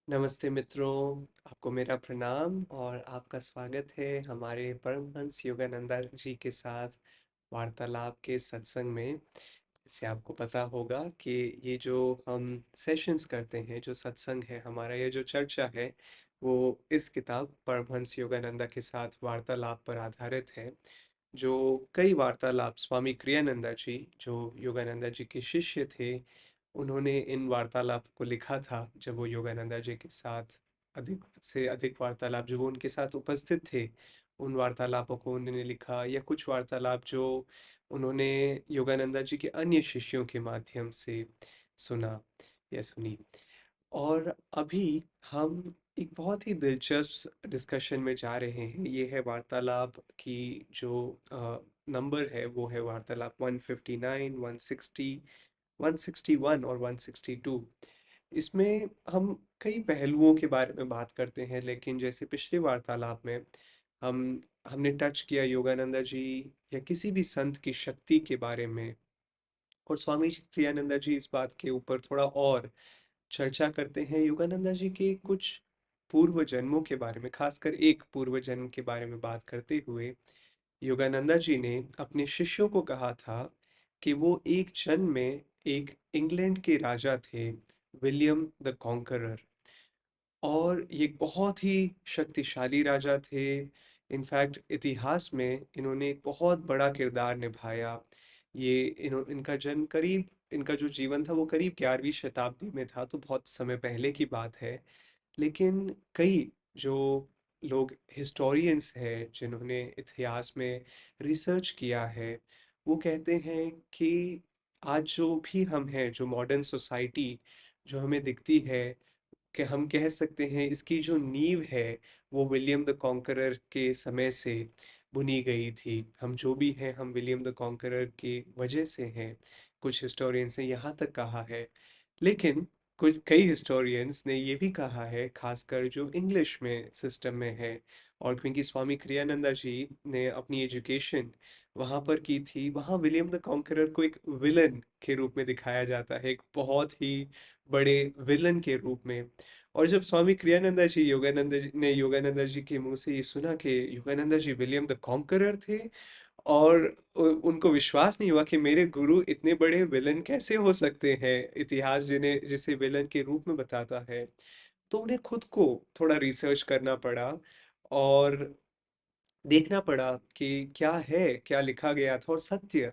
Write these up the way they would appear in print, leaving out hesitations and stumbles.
नमस्ते मित्रों, आपको मेरा प्रणाम और आपका स्वागत है हमारे परमहंस योगानंदा जी के साथ वार्तालाप के सत्संग में। इससे आपको पता होगा कि ये जो हम सेशंस करते हैं, जो सत्संग है हमारा, ये जो चर्चा है, वो इस किताब परमहंस योगानंदा के साथ वार्तालाप पर आधारित है। जो कई वार्तालाप स्वामी क्रियानंदा जी, जो योगानंदा जी के शिष्य थे, उन्होंने इन वार्तालाप को लिखा था जब वो योगानंदा जी के साथ अधिक से अधिक वार्तालाप जो वो उनके साथ उपस्थित थे, उन वार्तालापों को उन्होंने लिखा, या कुछ वार्तालाप जो उन्होंने योगानंदा जी के अन्य शिष्यों के माध्यम से सुना या सुनी। और अभी हम एक बहुत ही दिलचस्प डिस्कशन में जा रहे हैं। ये है वार्तालाप की जो नंबर है, वो है वार्तालाप 159, 160, 161 और 162। इसमें हम कई पहलुओं के बारे में बात करते हैं, लेकिन जैसे पिछले वार्तालाप में हम हमने टच किया योगानंदा जी या किसी भी संत की शक्ति के बारे में, और स्वामी क्रियानंदा जी इस बात के ऊपर थोड़ा और चर्चा करते हैं। योगानंदा जी के कुछ पूर्व जन्मों के बारे में, खासकर एक पूर्व जन्म के बारे में बात करते हुए योगानंदा जी ने अपने शिष्यों को कहा था कि वो एक जन्म में एक इंग्लैंड के राजा थे, विलियम द कॉन्करर। और ये बहुत ही शक्तिशाली राजा थे। इनफैक्ट इतिहास में इन्होंने एक बहुत बड़ा किरदार निभाया। ये इनका जन्म करीब, इनका जो जीवन था वो करीब 11वीं शताब्दी में था, तो बहुत समय पहले की बात है। लेकिन कई जो लोग हिस्टोरियंस हैं जिन्होंने इतिहास में रिसर्च किया है, वो कहते हैं कि आज जो भी हम हैं, जो मॉडर्न सोसाइटी जो हमें दिखती है, कि हम कह सकते हैं इसकी जो नींव है वो विलियम द कॉन्करर के समय से बुनी गई थी। हम जो भी हैं, हम विलियम द कॉन्करर की वजह से हैं, कुछ हिस्टोरियंस ने यहाँ तक कहा है। लेकिन कुछ कई हिस्टोरियंस ने ये भी कहा है, खासकर जो इंग्लिश में सिस्टम में है, और क्योंकि स्वामी क्रियानंदा जी ने अपनी एजुकेशन वहाँ पर की थी, वहाँ विलियम द कॉन्करर को एक विलन के रूप में दिखाया जाता है, एक बहुत ही बड़े विलन के रूप में। और जब स्वामी क्रियानंदा जी ने योगानंदा जी के मुंह से ये सुना कि योगानंदा जी विलियम द कॉन्करर थे, और उनको विश्वास नहीं हुआ कि मेरे गुरु इतने बड़े विलन कैसे हो सकते हैं, इतिहास जिसे विलन के रूप में बताता है। तो उन्हें खुद को थोड़ा रिसर्च करना पड़ा और देखना पड़ा कि क्या है, क्या लिखा गया था और सत्य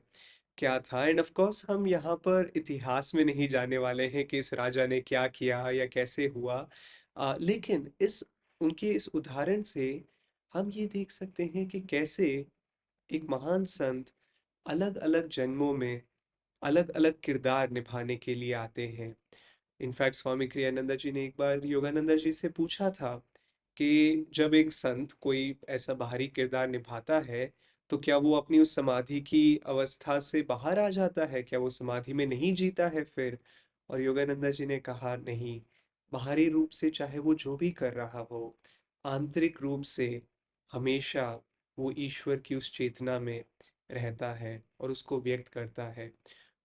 क्या था। एंड ऑफ कोर्स हम यहाँ पर इतिहास में नहीं जाने वाले हैं कि इस राजा ने क्या किया या कैसे हुआ। लेकिन इस उनके इस उदाहरण से हम ये देख सकते हैं कि कैसे एक महान संत अलग अलग जन्मों में अलग अलग किरदार निभाने के लिए आते हैं। इनफैक्ट स्वामी क्रियानंदा जी ने एक बार योगानंदा जी से पूछा था कि जब एक संत कोई ऐसा बाहरी किरदार निभाता है, तो क्या वो अपनी उस समाधि की अवस्था से बाहर आ जाता है, क्या वो समाधि में नहीं जीता है फिर? और योगानंदा जी ने कहा, नहीं, बाहरी रूप से चाहे वो जो भी कर रहा हो, आंतरिक रूप से हमेशा वो ईश्वर की उस चेतना में रहता है और उसको व्यक्त करता है।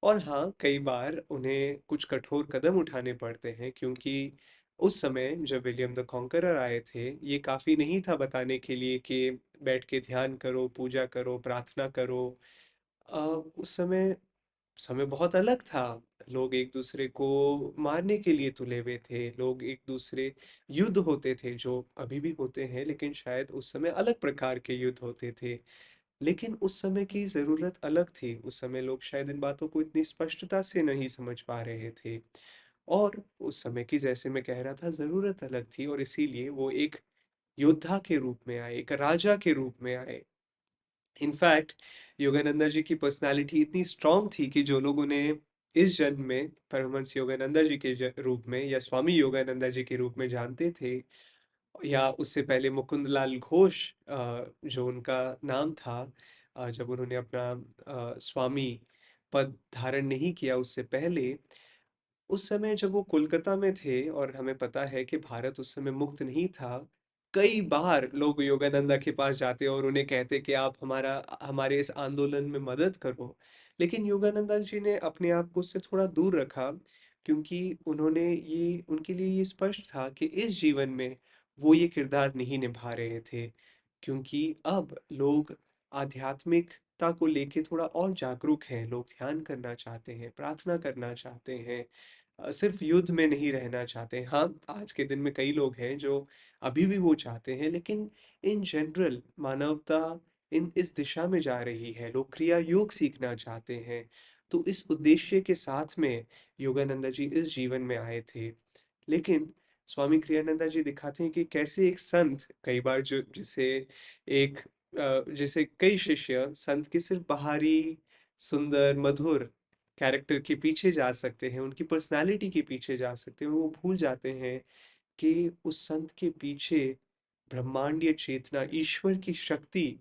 और हाँ, कई बार उन्हें कुछ कठोर कदम उठाने पड़ते हैं, क्योंकि उस समय जब विलियम द कॉन्करर आए थे, ये काफ़ी नहीं था बताने के लिए कि बैठ के ध्यान करो, पूजा करो, प्रार्थना करो। उस समय समय बहुत अलग था। लोग एक दूसरे को मारने के लिए तुले हुए थे, लोग एक दूसरे, युद्ध होते थे जो अभी भी होते हैं, लेकिन शायद उस समय अलग प्रकार के युद्ध होते थे। लेकिन उस समय की ज़रूरत अलग थी, उस समय लोग शायद इन बातों को इतनी स्पष्टता से नहीं समझ पा रहे थे। और उस समय की, जैसे मैं कह रहा था, ज़रूरत अलग थी, और इसीलिए वो एक योद्धा के रूप में आए, एक राजा के रूप में आए। इनफैक्ट योगानंदा जी की पर्सनालिटी इतनी स्ट्रांग थी कि जो लोग उन्हें इस जन्म में परमहंस योगानंदा जी के रूप में या स्वामी योगानंदा जी के रूप में जानते थे, या उससे पहले मुकुंदलाल घोष जो उनका नाम था, जब उन्होंने अपना स्वामी पद धारण नहीं किया उससे पहले, उस समय जब वो कोलकाता में थे, और हमें पता है कि भारत उस समय मुक्त नहीं था, कई बार लोग योगानंदा के पास जाते और उन्हें कहते कि आप हमारे इस आंदोलन में मदद करो। लेकिन योगानंदा जी ने अपने आप को उससे थोड़ा दूर रखा। क्योंकि उन्होंने ये उनके लिए ये स्पष्ट था कि इस जीवन में वो ये किरदार नहीं निभा रहे थे, क्योंकि अब लोग आध्यात्मिकता को लेके थोड़ा और जागरूक हैं, लोग ध्यान करना चाहते हैं, प्रार्थना करना चाहते हैं, सिर्फ युद्ध में नहीं रहना चाहते। हाँ, आज के दिन में कई लोग हैं जो अभी भी वो चाहते हैं, लेकिन इन जनरल मानवता इन इस दिशा में जा रही है, लोग क्रिया योग सीखना चाहते हैं। तो इस उद्देश्य के साथ में योगानंदा जी इस जीवन में आए थे। लेकिन स्वामी क्रियानंदा जी दिखाते हैं कि कैसे एक संत कई बार जो एक जिसे कई शिष्य संत के सिर्फ बाहरी सुंदर मधुर कैरेक्टर के पीछे जा सकते हैं, उनकी पर्सनालिटी के पीछे जा सकते हैं, वो भूल जाते हैं कि उस संत के पीछे ब्रह्मांडीय चेतना ईश्वर की शक्ति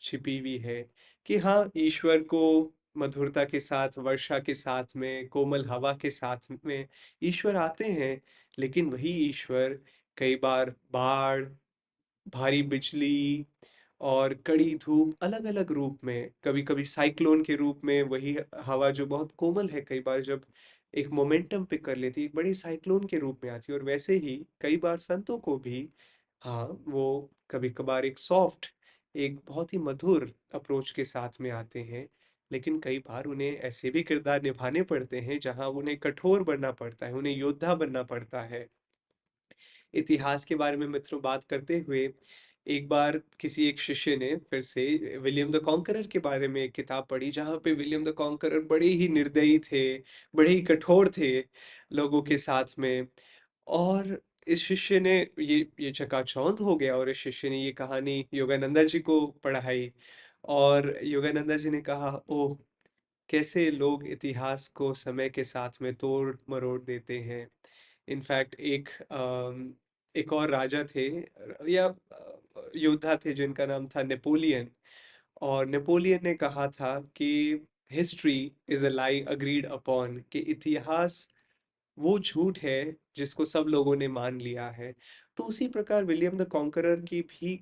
छिपी हुई है। कि हाँ, ईश्वर को मधुरता के साथ, वर्षा के साथ में, कोमल हवा के साथ में ईश्वर आते हैं, लेकिन वही ईश्वर कई बार बाढ़, भारी बिजली और कड़ी धूप अलग अलग रूप में, कभी कभी साइक्लोन के रूप में, वही हवा जो बहुत कोमल है कई बार जब एक मोमेंटम पिक कर लेती है, एक बड़ी साइक्लोन के रूप में आती है। और वैसे ही कई बार संतों को भी, हाँ, वो कभी कभार एक सॉफ्ट, एक बहुत ही मधुर अप्रोच के साथ में आते हैं, लेकिन कई बार उन्हें ऐसे भी किरदार निभाने पड़ते हैं जहाँ उन्हें कठोर बनना पड़ता है, उन्हें योद्धा बनना पड़ता है। इतिहास के बारे में मित्रों बात करते हुए, एक बार किसी एक शिष्य ने फिर से विलियम द कॉन्करर के बारे में एक किताब पढ़ी, जहाँ पे विलियम द कॉन्करर बड़े ही निर्दयी थे, बड़े ही कठोर थे लोगों के साथ में। और इस शिष्य ने ये चकाचौंध हो गया, और इस शिष्य ने ये कहानी योगानंदा जी को पढ़ाई। और योगानंदा जी ने कहा, ओह, कैसे लोग इतिहास को समय के साथ में तोड़ मरोड़ देते हैं। इनफैक्ट एक और राजा थे, या योद्धा थे, जिनका नाम था नेपोलियन। और नेपोलियन ने कहा था कि history is a lie agreed upon, कि इतिहास वो झूठ है जिसको सब लोगों ने मान लिया है। तो उसी प्रकार विलियम द कॉन्करर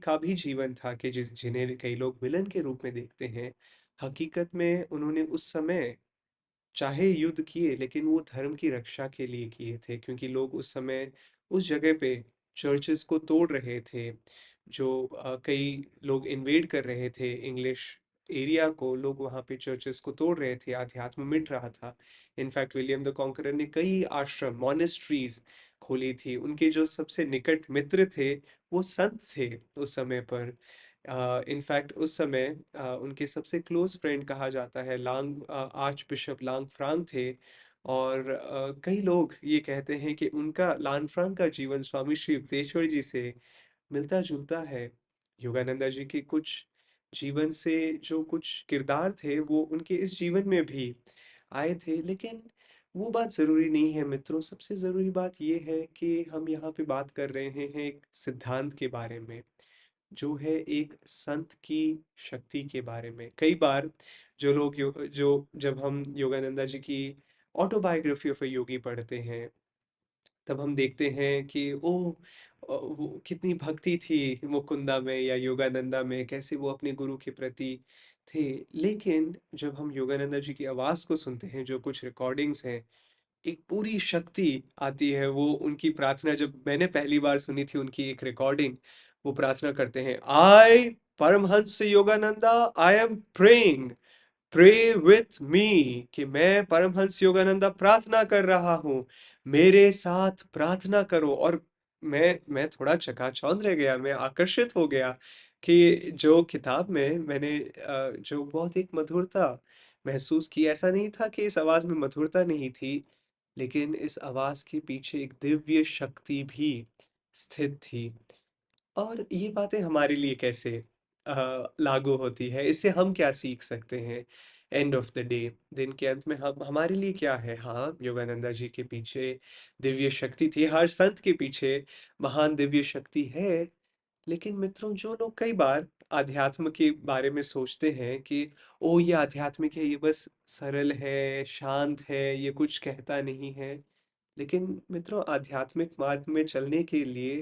का भी जीवन था कि जिन्हें कई लोग विलन के रूप में देखते हैं, हकीकत में उन्होंने उस समय चाहे युद्ध किए, लेकिन वो धर्म की रक्षा के लिए किए थे, क्योंकि लोग उस समय उस जगह पे चर्चेस को तोड़ रहे थे। जो कई लोग इन्वेड कर रहे थे इंग्लिश एरिया को, लोग वहाँ पे चर्चेस को तोड़ रहे थे, आध्यात्म मिट रहा था। इनफैक्ट विलियम द कॉन्करर ने कई आश्रम, मॉनेस्ट्रीज खोली थी। उनके जो सबसे निकट मित्र थे वो संत थे उस समय पर। इनफैक्ट उस समय उनके सबसे क्लोज फ्रेंड कहा जाता है आर्च बिशप लांग फ्रांग थे। और कई लोग ये कहते हैं कि उनका लान फ्रांग का जीवन स्वामी श्री युक्तेश्वर जी से मिलता जुलता है। योगानंदा जी के कुछ जीवन से जो कुछ किरदार थे वो उनके इस जीवन में भी आए थे, लेकिन वो बात जरूरी नहीं है मित्रों। सबसे जरूरी बात ये है कि हम यहाँ पे बात कर रहे हैं एक सिद्धांत के बारे में, जो है एक संत की शक्ति के बारे में। कई बार जो लोग जो जब हम योगानंदा जी की ऑटोबायोग्राफी ऑफ अ योगी पढ़ते हैं, तब हम देखते हैं कि वो कितनी भक्ति थी मुकुंदा में या योगानंदा में, कैसे वो अपने गुरु के प्रति थे। लेकिन जब हम योगानंदा जी की आवाज को सुनते हैं, जो कुछ रिकॉर्डिंग्स हैं, एक पूरी शक्ति आती है। वो उनकी प्रार्थना जब मैंने पहली बार सुनी थी, उनकी एक रिकॉर्डिंग, वो प्रार्थना करते हैं, I Paramahansa Yogananda, I am praying, pray with me, कि मैं परमहंस योगानंदा प्रार्थना कर रहा हूँ, मेरे साथ प्रार्थना करो। और मैं थोड़ा चकाचौंध रह गया, मैं आकर्षित हो गया कि जो किताब में मैंने जो बहुत एक मधुरता महसूस की, ऐसा नहीं था कि इस आवाज में मधुरता नहीं थी, लेकिन इस आवाज के पीछे एक दिव्य शक्ति भी स्थित थी। और ये बातें हमारे लिए कैसे लागू होती है, इससे हम क्या सीख सकते हैं? एंड ऑफ द डे, दिन के अंत में हम हमारे लिए क्या है? हाँ, योगानंदा जी के पीछे दिव्य शक्ति थी, हर संत के पीछे महान दिव्य शक्ति है। लेकिन मित्रों, जो लोग कई बार आध्यात्म के बारे में सोचते हैं कि ओ, ये आध्यात्मिक है, ये बस सरल है, शांत है, ये कुछ कहता नहीं है। लेकिन मित्रों, आध्यात्मिक मार्ग में चलने के लिए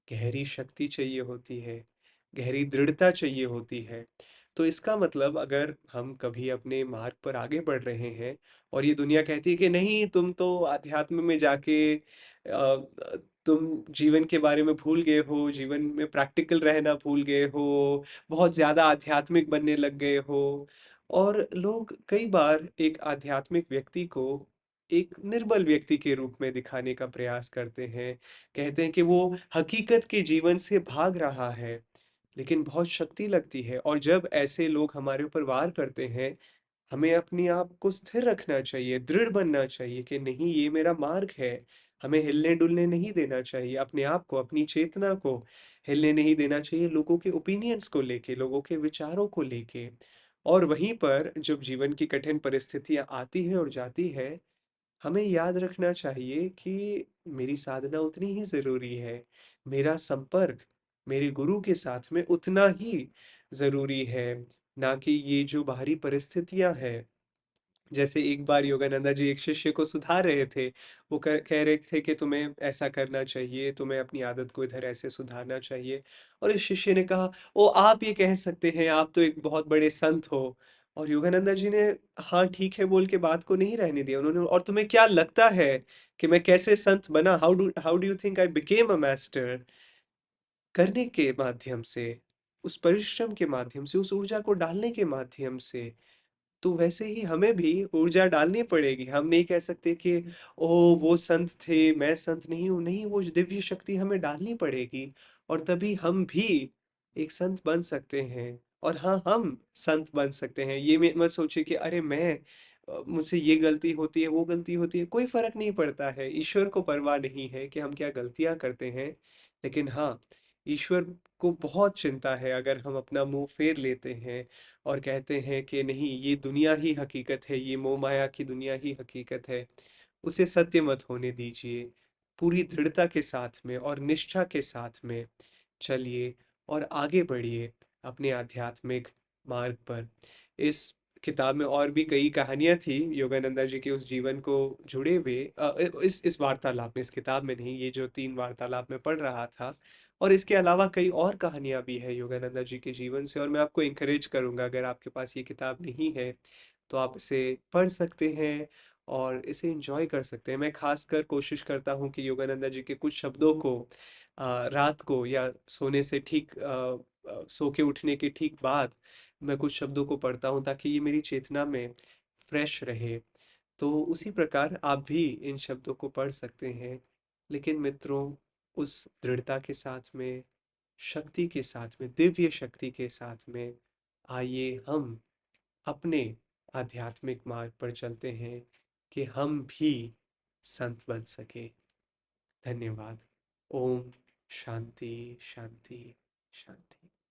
गहरी शक्ति चाहिए होती है, गहरी दृढ़ता चाहिए होती है। तो इसका मतलब अगर हम कभी अपने मार्ग पर आगे बढ़ रहे हैं और ये दुनिया कहती है कि नहीं तुम तो आध्यात्म में जाके तुम जीवन के बारे में भूल गए हो, जीवन में प्रैक्टिकल रहना भूल गए हो, बहुत ज़्यादा आध्यात्मिक बनने लग गए हो। और लोग कई बार एक आध्यात्मिक व्यक्ति को एक निर्बल व्यक्ति के रूप में दिखाने का प्रयास करते हैं। कहते हैं कि वो हकीकत के जीवन से भाग रहा है, लेकिन बहुत शक्ति लगती है और जब ऐसे लोग हमारे ऊपर वार करते हैं, हमें अपने आप को स्थिर रखना चाहिए, दृढ़ बनना चाहिए कि नहीं ये मेरा मार्ग है। हमें हिलने-डुलने नहीं देना चाहिए, अपने आप को, अपनी चेतना को हिलने नहीं देना चाहिए लोगों के ओपिनियंस को लेके, लोगों के विचारों को लेके। और वहीं पर जब जीवन की कठिन परिस्थितियाँ आती हैं और जाती है, हमें याद रखना चाहिए कि मेरी साधना उतनी ही ज़रूरी है। मेरा संपर्क मेरे गुरु के साथ में उतना ही ज़रूरी है, ना कि ये जो बाहरी परिस्थितियाँ हैं। जैसे एक बार योगानंदा जी एक शिष्य को सुधार रहे थे। वो कह रहे थे कि तुम्हें ऐसा करना चाहिए, तुम्हें अपनी आदत को इधर ऐसे सुधारना चाहिए। और इस शिष्य ने कहा, "ओ आप ये कह सकते हैं, आप तो एक बहुत बड़े संत हो।" और योगानंदा जी ने हाँ ठीक है बोल के बात को नहीं रहने दिया। उन्होंने और तुम्हें क्या लगता है कि मैं कैसे संत बना? How do you think I became a master? करने के माध्यम से, उस परिश्रम के माध्यम से, उस ऊर्जा को डालने के माध्यम से। तो वैसे ही हमें भी ऊर्जा डालनी पड़ेगी। हम नहीं कह सकते कि ओह वो संत थे, मैं संत नहीं हूँ। नहीं, वो दिव्य शक्ति हमें डालनी पड़ेगी और तभी हम भी एक संत बन सकते हैं। और हाँ, हम संत बन सकते हैं। ये मत सोचिए कि अरे मैं मुझसे ये गलती होती है, वो गलती होती है। कोई फर्क नहीं पड़ता है। ईश्वर को परवाह नहीं है कि हम क्या गलतियां करते हैं। लेकिन हाँ, ईश्वर को बहुत चिंता है अगर हम अपना मुंह फेर लेते हैं और कहते हैं कि नहीं ये दुनिया ही हकीकत है, ये मोह माया की दुनिया ही हकीकत है। उसे सत्य मत होने दीजिए। पूरी दृढ़ता के साथ में और निष्ठा के साथ में चलिए और आगे बढ़िए अपने आध्यात्मिक मार्ग पर। इस किताब में और भी कई कहानियां थी योगानंदा जी के उस जीवन को जुड़े हुए, इस वार्तालाप में, इस किताब में नहीं, ये जो 3 वार्तालाप में पढ़ रहा था। और इसके अलावा कई और कहानियां भी है योगानंदा जी के जीवन से और मैं आपको इंकरेज करूंगा अगर आपके पास ये किताब नहीं है तो आप इसे पढ़ सकते हैं और इसे एंजॉय कर सकते हैं। मैं खासकर कोशिश करता हूँ कि योगानंदा जी के कुछ शब्दों को रात को या सोने से ठीक सो के उठने के ठीक बाद मैं कुछ शब्दों को पढ़ता हूँ ताकि ये मेरी चेतना में फ्रेश रहे। तो उसी प्रकार आप भी इन शब्दों को पढ़ सकते हैं, लेकिन मित्रों उस दृढ़ता के साथ में, शक्ति के साथ में, दिव्य शक्ति के साथ में आइए हम अपने आध्यात्मिक मार्ग पर चलते हैं कि हम भी संत बन सके। धन्यवाद। ओम शांति शांति शांति।